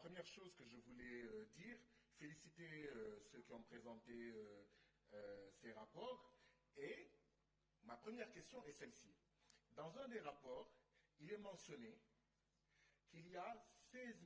première chose que je voulais dire, féliciter ceux qui ont présenté ces rapports. Et ma première question est celle-ci. Dans un des rapports, il est mentionné qu'il y a 16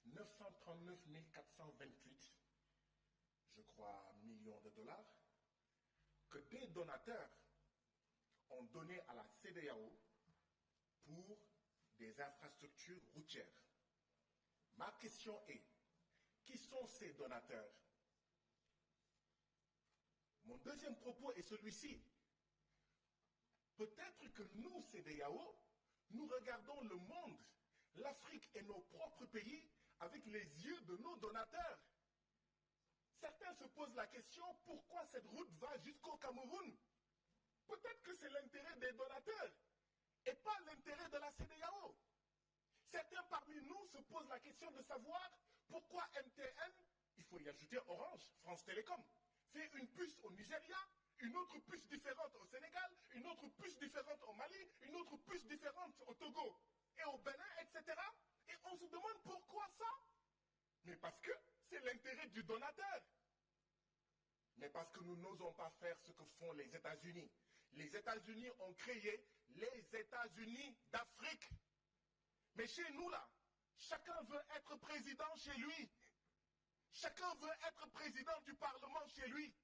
939 428, je crois, millions de dollars, que des donateurs ont donné à la CEDEAO pour des infrastructures routières. Ma question est, qui sont ces donateurs? Mon deuxième propos est celui-ci. Peut-être que nous, CEDEAO, nous regardons le monde, l'Afrique et nos propres pays avec les yeux de nos donateurs. Certains se posent la question, pourquoi cette route va jusqu'au Cameroun? Peut-être que c'est l'intérêt des donateurs et pas l'intérêt de la CEDEAO. Certains parmi nous se posent la question de savoir pourquoi MTN, il faut y ajouter Orange, France Télécom, fait une puce au Nigeria, une autre puce différente au Sénégal, une autre puce différente au Mali, une autre puce différente au Togo et au Bénin, etc. Et on se demande pourquoi ça? Mais parce que c'est l'intérêt du donateur. Mais parce que nous n'osons pas faire ce que font les États-Unis. Les États-Unis ont créé les États-Unis d'Afrique. Mais chez nous, là, chacun veut être président chez lui. Chacun veut être président du Parlement chez lui.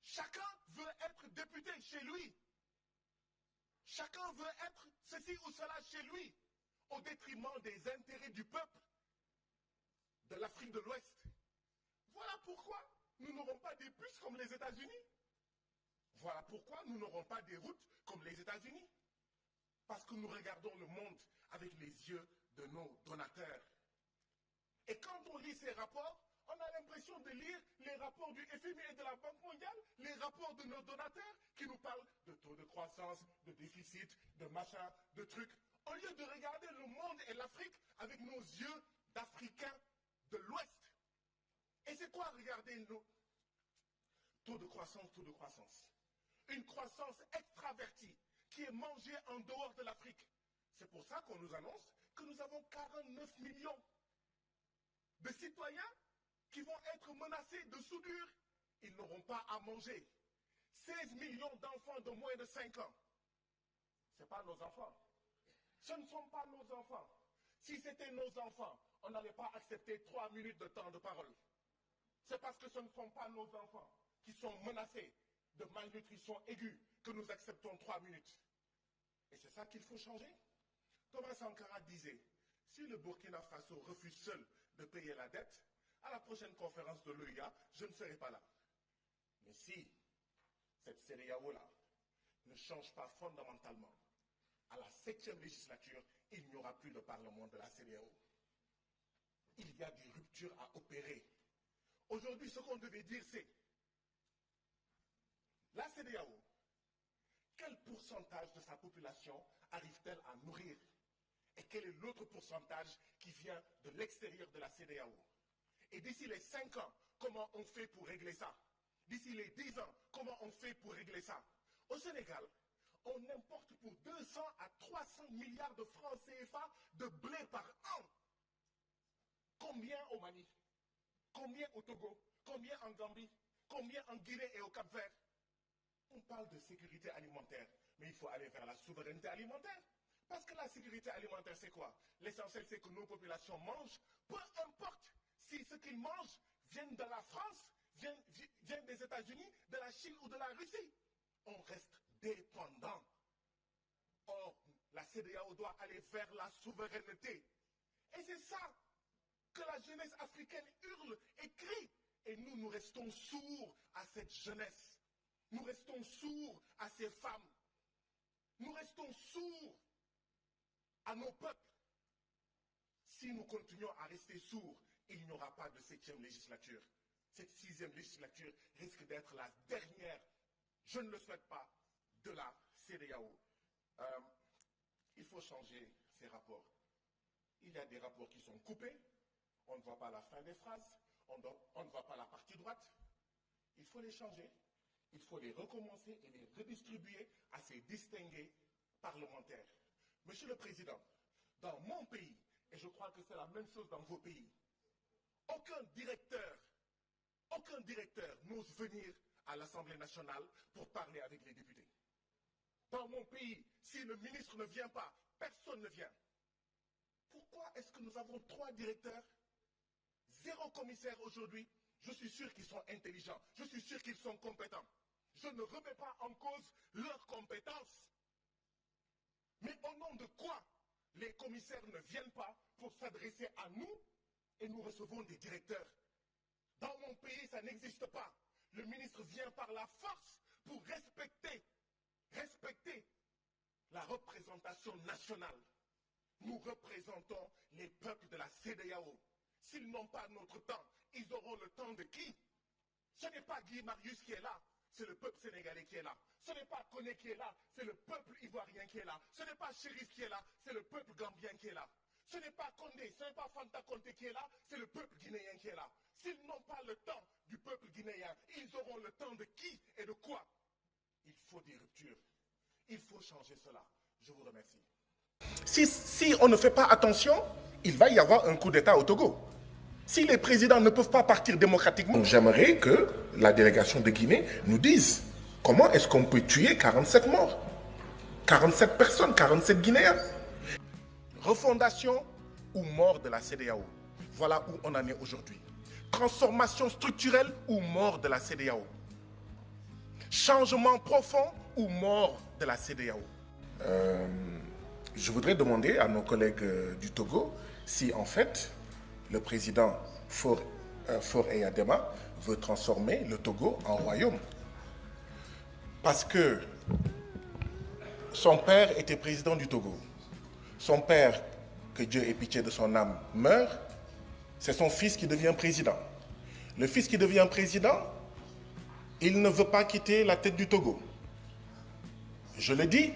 Chacun veut être député chez lui. Chacun veut être ceci ou cela chez lui, au détriment des intérêts du peuple de l'Afrique de l'Ouest. Voilà pourquoi nous n'aurons pas des puces comme les États-Unis. Voilà pourquoi nous n'aurons pas des routes comme les États-Unis. Parce que nous regardons le monde avec les yeux de nos donateurs. Et quand on lit ces rapports, on a l'impression de lire les rapports du FMI et de la Banque mondiale, les rapports de nos donateurs qui nous parlent de taux de croissance, de déficit, de machin, de trucs, au lieu de regarder le monde et l'Afrique avec nos yeux d'Africains de l'Ouest. Et c'est quoi regarder nos taux de croissance, taux de croissance? Une croissance extravertie qui est mangée en dehors de l'Afrique. C'est pour ça qu'on nous annonce que nous avons 49 millions de citoyens qui vont être menacés de soudure. Ils n'auront pas à manger. 16 millions d'enfants de moins de 5 ans. Ce n'est pas nos enfants. Ce ne sont pas nos enfants. Si c'était nos enfants, on n'allait pas accepter 3 minutes de temps de parole. C'est parce que ce ne sont pas nos enfants qui sont menacés de malnutrition aiguë que nous acceptons 3 minutes. Et c'est ça qu'il faut changer. Thomas Sankara disait, si le Burkina Faso refuse seul de payer la dette, à la prochaine conférence de l'OIA, je ne serai pas là. Mais si cette CEDEAO-là ne change pas fondamentalement, à la 7e législature, il n'y aura plus de parlement de la CEDEAO. Il y a des ruptures à opérer. Aujourd'hui, ce qu'on devait dire, c'est la CEDEAO, quel pourcentage de sa population arrive-t-elle à nourrir? Et quel est l'autre pourcentage qui vient de l'extérieur de la CEDEAO? Et d'ici les 5 ans, comment on fait pour régler ça? D'ici les 10 ans, comment on fait pour régler ça? Au Sénégal, on importe pour 200 à 300 milliards de francs CFA de blé par an. Combien au Mali? Combien au Togo? Combien en Gambie? Combien en Guinée et au Cap-Vert? On parle de sécurité alimentaire, mais il faut aller vers la souveraineté alimentaire. Parce que la sécurité alimentaire, c'est quoi? L'essentiel, c'est que nos populations mangent, peu importe si ce qu'ils mangent viennent de la France, viennent des États-Unis, de la Chine ou de la Russie. On reste dépendant. Or, la CEDEAO doit aller vers la souveraineté. Et c'est ça que la jeunesse africaine hurle et crie. Et nous, nous restons sourds à cette jeunesse. Nous restons sourds à ces femmes. Nous restons sourds à nos peuples. Si nous continuons à rester sourds, il n'y aura pas de 7e législature. Cette 6e législature risque d'être la dernière, je ne le souhaite pas, de la CEDEAO. Il faut changer ces rapports. Il y a des rapports qui sont coupés, on ne voit pas la fin des phrases, on ne voit pas la partie droite. Il faut les changer, il faut les recommencer et les redistribuer à ces distingués parlementaires. Monsieur le Président, dans mon pays, et je crois que c'est la même chose dans vos pays. Aucun directeur n'ose venir à l'Assemblée nationale pour parler avec les députés. Dans mon pays, si le ministre ne vient pas, personne ne vient. Pourquoi est-ce que nous avons 3 directeurs, 0 commissaire aujourd'hui? Je suis sûr qu'ils sont intelligents, je suis sûr qu'ils sont compétents. Je ne remets pas en cause leurs compétences. Mais au nom de quoi les commissaires ne viennent pas pour s'adresser à nous et nous recevons des directeurs? Dans mon pays, ça n'existe pas. Le ministre vient par la force pour respecter la représentation nationale. Nous représentons les peuples de la CEDEAO. S'ils n'ont pas notre temps, ils auront le temps de qui? Ce n'est pas Guy Marius qui est là, c'est le peuple sénégalais qui est là. Ce n'est pas Koné qui est là, c'est le peuple ivoirien qui est là. Ce n'est pas Chérif qui est là, c'est le peuple gambien qui est là. Ce n'est pas Condé, ce n'est pas Fanta Conté qui est là, c'est le peuple guinéen qui est là. S'ils n'ont pas le temps du peuple guinéen, ils auront le temps de qui et de quoi? Il faut des ruptures. Il faut changer cela. Je vous remercie. Si on ne fait pas attention, il va y avoir un coup d'État au Togo. Si les présidents ne peuvent pas partir démocratiquement, j'aimerais que la délégation de Guinée nous dise comment est-ce qu'on peut tuer 47 morts, 47 personnes, 47 Guinéens. Refondation ou mort de la CEDEAO. Voilà où on en est aujourd'hui. Transformation structurelle ou mort de la CEDEAO. Changement profond ou mort de la CEDEAO. Je voudrais demander à nos collègues du Togo si en fait le président Faure Eyadema veut transformer le Togo en royaume. Parce que son père était président du Togo. Son père, que Dieu ait pitié de son âme, meurt. C'est son fils qui devient président. Le fils qui devient président, il ne veut pas quitter la tête du Togo. Je le dis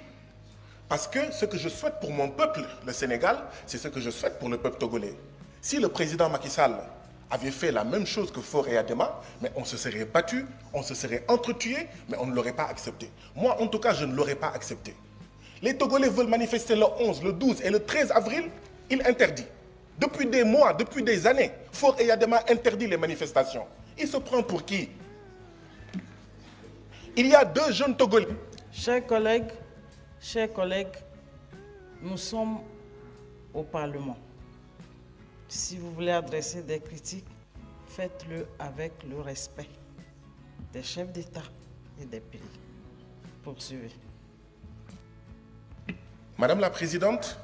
parce que ce que je souhaite pour mon peuple, le Sénégal, c'est ce que je souhaite pour le peuple togolais. Si le président Macky Sall avait fait la même chose que Faure Eyadema, mais on se serait battu, on se serait entretué, mais on ne l'aurait pas accepté. Moi, en tout cas, je ne l'aurais pas accepté. Les Togolais veulent manifester le 11, le 12 et le 13 avril, il interdit. Depuis des mois, depuis des années, Faure Eyadema interdit les manifestations. Il se prend pour qui? Il y a 2 jeunes Togolais. Chers collègues, nous sommes au Parlement. Si vous voulez adresser des critiques, faites-le avec le respect des chefs d'État et des pays. Poursuivez. Madame la Présidente,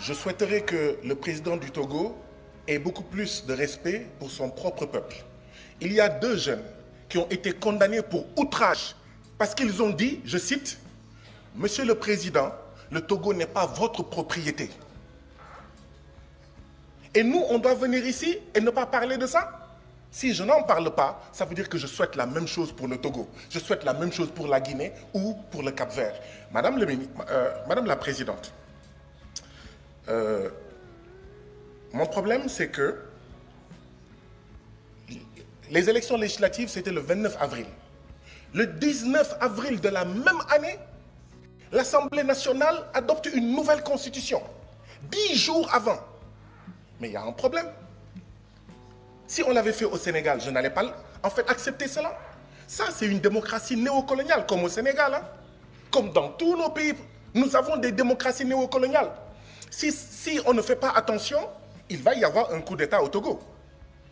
je souhaiterais que le président du Togo ait beaucoup plus de respect pour son propre peuple. Il y a 2 jeunes qui ont été condamnés pour outrage parce qu'ils ont dit, je cite, « Monsieur le Président, le Togo n'est pas votre propriété. » Et nous, on doit venir ici et ne pas parler de ça? Si je n'en parle pas, ça veut dire que je souhaite la même chose pour le Togo. Je souhaite la même chose pour la Guinée ou pour le Cap-Vert. Madame la Présidente, mon problème, c'est que les élections législatives, c'était le 29 avril. Le 19 avril de la même année, l'Assemblée nationale adopte une nouvelle constitution. 10 jours avant. Mais il y a un problème. Si on l'avait fait au Sénégal, je n'allais pas en fait accepter cela. Ça, c'est une démocratie néocoloniale, comme au Sénégal. Hein. Comme dans tous nos pays, nous avons des démocraties néocoloniales. Si on ne fait pas attention, il va y avoir un coup d'État au Togo.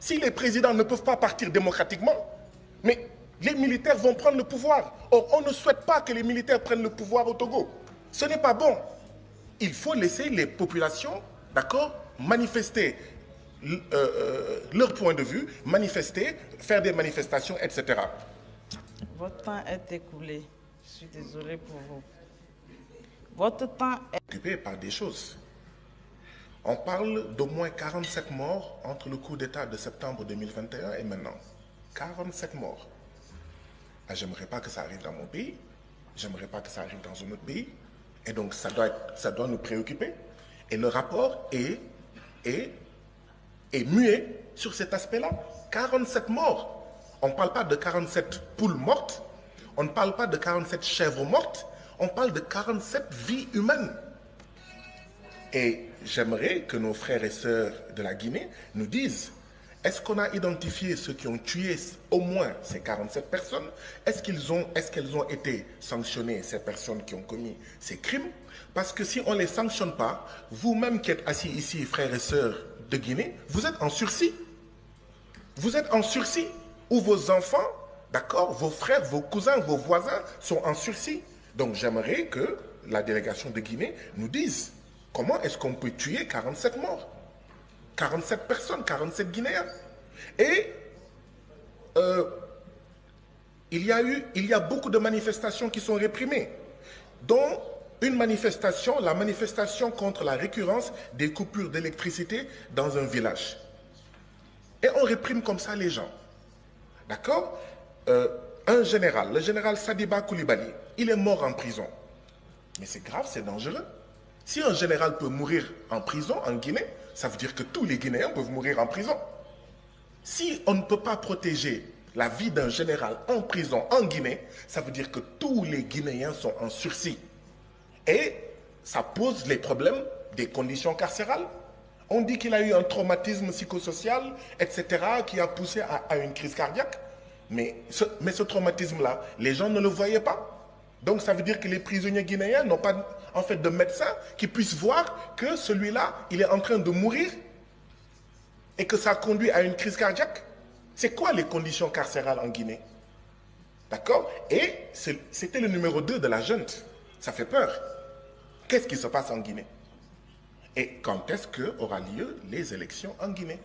Si les présidents ne peuvent pas partir démocratiquement, mais les militaires vont prendre le pouvoir. Or, on ne souhaite pas que les militaires prennent le pouvoir au Togo. Ce n'est pas bon. Il faut laisser les populations, d'accord, manifester leur point de vue, manifester, faire des manifestations, etc. Votre temps est écoulé. Je suis désolé pour vous. Votre temps est occupé par des choses. On parle d'au moins 47 morts entre le coup d'État de septembre 2021 et maintenant. 47 morts. Ah, j'aimerais pas que ça arrive dans mon pays. J'aimerais pas que ça arrive dans un autre pays. Et donc, ça doit nous préoccuper. Et le rapport est muet sur cet aspect-là. 47 morts. On ne parle pas de 47 poules mortes. On ne parle pas de 47 chèvres mortes. On parle de 47 vies humaines. Et j'aimerais que nos frères et sœurs de la Guinée nous disent, est-ce qu'on a identifié ceux qui ont tué au moins ces 47 personnes? Est-ce qu'elles ont été sanctionnées, ces personnes qui ont commis ces crimes? Parce que si on ne les sanctionne pas, vous-même qui êtes assis ici, frères et sœurs de Guinée, vous êtes en sursis. Vous êtes en sursis, ou vos enfants, d'accord, vos frères, vos cousins, vos voisins sont en sursis. Donc j'aimerais que la délégation de Guinée nous dise comment est-ce qu'on peut tuer 47 morts, 47 personnes, 47 Guinéens. Et il y a beaucoup de manifestations qui sont réprimées, dont une manifestation, la manifestation contre la récurrence des coupures d'électricité dans un village. Et on réprime comme ça les gens. D'accord? Un général, le général Sadiba Koulibaly, il est mort en prison. Mais c'est grave, c'est dangereux. Si un général peut mourir en prison en Guinée, ça veut dire que tous les Guinéens peuvent mourir en prison. Si on ne peut pas protéger la vie d'un général en prison en Guinée, ça veut dire que tous les Guinéens sont en sursis. Et ça pose les problèmes des conditions carcérales. On dit qu'il a eu un traumatisme psychosocial, etc., qui a poussé à une crise cardiaque. Mais ce traumatisme-là, les gens ne le voyaient pas. Donc ça veut dire que les prisonniers guinéens n'ont pas en fait de médecins qui puissent voir que celui-là, il est en train de mourir et que ça conduit à une crise cardiaque. C'est quoi les conditions carcérales en Guinée? D'accord? Et c'était le numéro 2 de la junte. Ça fait peur. Qu'est-ce qui se passe en Guinée? Et quand est-ce qu'aura lieu les élections en Guinée?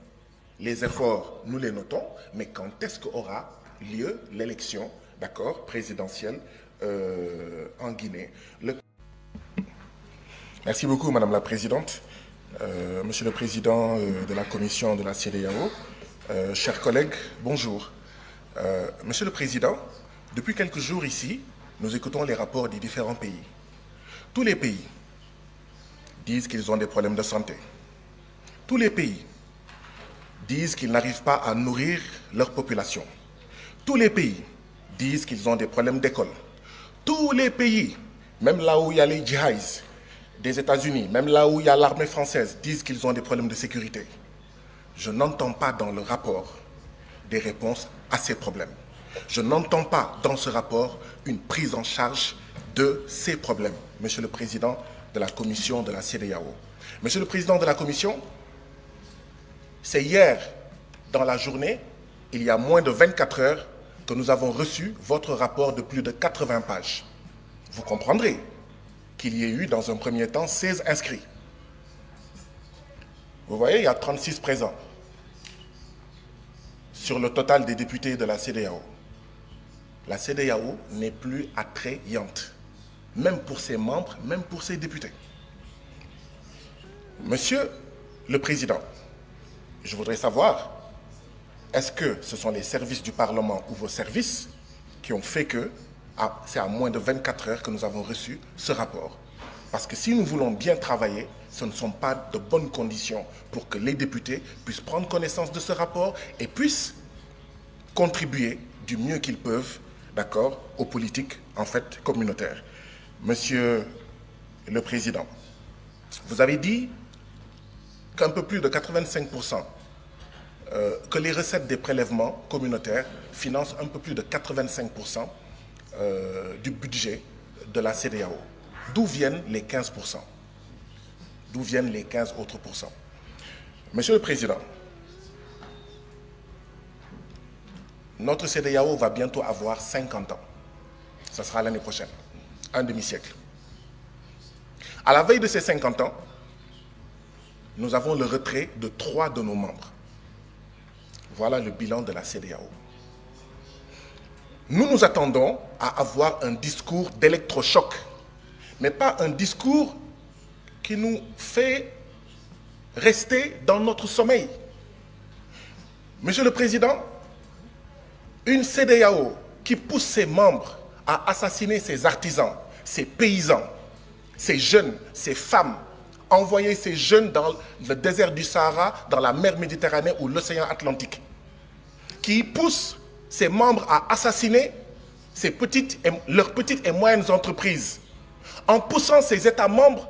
Les efforts, nous les notons, mais quand est-ce qu'aura lieu l'élection, d'accord, présidentielle en Guinée? Merci beaucoup, Madame la Présidente. Monsieur le Président de la Commission de la CEDEAO, chers collègues, bonjour. Monsieur le Président, depuis quelques jours ici, nous écoutons les rapports des différents pays. Tous les pays disent qu'ils ont des problèmes de santé. Tous les pays disent qu'ils n'arrivent pas à nourrir leur population. Tous les pays disent qu'ils ont des problèmes d'école. Tous les pays, même là où il y a les djihadistes des États-Unis, même là où il y a l'armée française, disent qu'ils ont des problèmes de sécurité. Je n'entends pas dans le rapport des réponses à ces problèmes. Je n'entends pas dans ce rapport une prise en charge de ces problèmes, Monsieur le Président de la Commission de la CEDEAO. Monsieur le Président de la Commission, c'est hier, dans la journée, il y a moins de 24 heures, que nous avons reçu votre rapport de plus de 80 pages. Vous comprendrez qu'il y ait eu, dans un premier temps, 16 inscrits. Vous voyez, il y a 36 présents sur le total des députés de la CEDEAO. La CEDEAO n'est plus attrayante, même pour ses membres, même pour ses députés. Monsieur le Président, je voudrais savoir, est-ce que ce sont les services du Parlement ou vos services qui ont fait que c'est à moins de 24 heures que nous avons reçu ce rapport? Parce que si nous voulons bien travailler, ce ne sont pas de bonnes conditions pour que les députés puissent prendre connaissance de ce rapport et puissent contribuer du mieux qu'ils peuvent, d'accord, aux politiques en fait communautaires. Monsieur le Président, vous avez dit qu'un peu plus de 85%, que les recettes des prélèvements communautaires financent un peu plus de 85% du budget de la CEDEAO. D'où viennent les 15%? D'où viennent les 15 autres pourcents? Monsieur le Président, notre CEDEAO va bientôt avoir 50 ans. Ce sera l'année prochaine, un demi-siècle. À la veille de ces 50 ans, nous avons le retrait de 3 de nos membres. Voilà le bilan de la CEDEAO. Nous nous attendons à avoir un discours d'électrochoc, mais pas un discours qui nous fait rester dans notre sommeil. Monsieur le Président, une CEDEAO qui pousse ses membres à assassiner ses artisans, ses paysans, ses jeunes, ses femmes, envoyer ces jeunes dans le désert du Sahara, dans la mer Méditerranée ou l'océan Atlantique, qui pousse ses membres à assassiner leurs petites et moyennes entreprises, en poussant ces États membres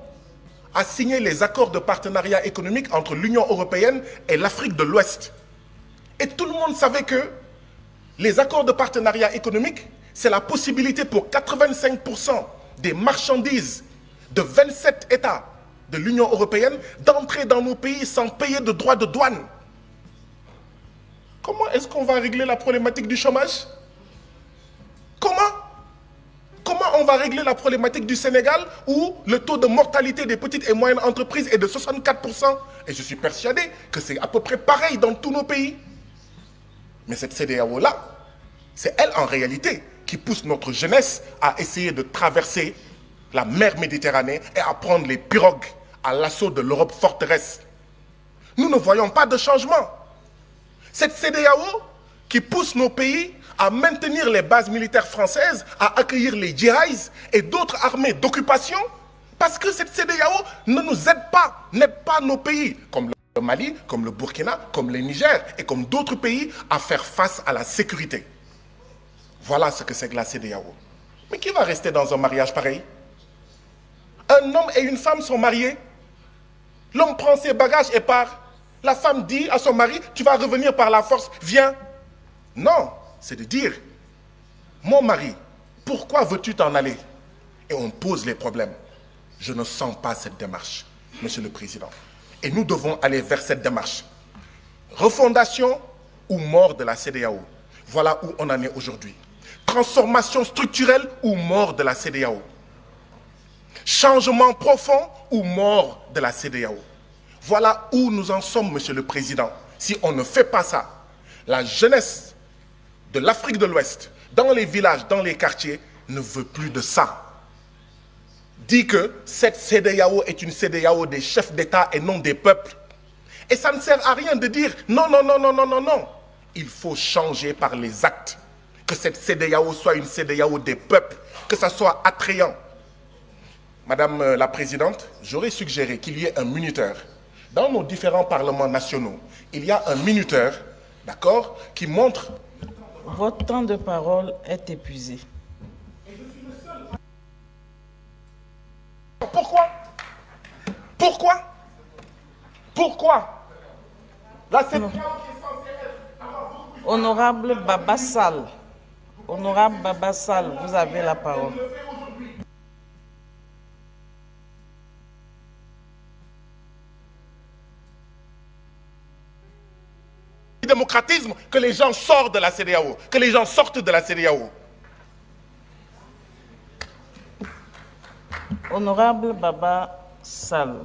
a signé les accords de partenariat économique entre l'Union européenne et l'Afrique de l'Ouest. Et tout le monde savait que les accords de partenariat économique, c'est la possibilité pour 85% des marchandises de 27 États de l'Union européenne d'entrer dans nos pays sans payer de droits de douane. Comment est-ce qu'on va régler la problématique du chômage? Comment on va régler la problématique du Sénégal où le taux de mortalité des petites et moyennes entreprises est de 64%? Et je suis persuadé que c'est à peu près pareil dans tous nos pays. Mais cette CEDEAO-là, c'est elle en réalité qui pousse notre jeunesse à essayer de traverser la mer Méditerranée et à prendre les pirogues à l'assaut de l'Europe forteresse. Nous ne voyons pas de changement. Cette CEDEAO qui pousse nos pays à maintenir les bases militaires françaises, à accueillir les djihadistes et d'autres armées d'occupation, parce que cette CEDEAO ne nous aide pas, n'aide pas nos pays, comme le Mali, comme le Burkina, comme le Niger et comme d'autres pays, à faire face à la sécurité. Voilà ce que c'est que la CEDEAO. Mais qui va rester dans un mariage pareil? Un homme et une femme sont mariés. L'homme prend ses bagages et part. La femme dit à son mari, tu vas revenir par la force, viens. Non, c'est de dire, mon mari, pourquoi veux-tu t'en aller? Et on pose les problèmes. Je ne sens pas cette démarche, Monsieur le Président. Et nous devons aller vers cette démarche. Refondation ou mort de la CEDEAO. Voilà où on en est aujourd'hui. Transformation structurelle ou mort de la CEDEAO. Changement profond ou mort de la CEDEAO. Voilà où nous en sommes, Monsieur le Président. Si on ne fait pas ça, la jeunesse de l'Afrique de l'Ouest, dans les villages, dans les quartiers, ne veut plus de ça. Dit que cette CEDEAO est une CEDEAO des chefs d'État et non des peuples. Et ça ne sert à rien de dire non, non, non, non, non, non, non. Il faut changer par les actes. Que cette CEDEAO soit une CEDEAO des peuples, que ça soit attrayant. Madame la Présidente, j'aurais suggéré qu'il y ait un minuteur. Dans nos différents parlements nationaux, il y a un minuteur, d'accord, qui montre... Votre temps de parole est épuisé. Pourquoi? Pourquoi? Pourquoi? La CEDEAO qui est censée être... Honorable Baba Sall, Honorable Baba Sall, vous avez la parole. Démocratisme, que les gens sortent de la CEDEAO, que les gens sortent de la CEDEAO. Honorable Baba Sall.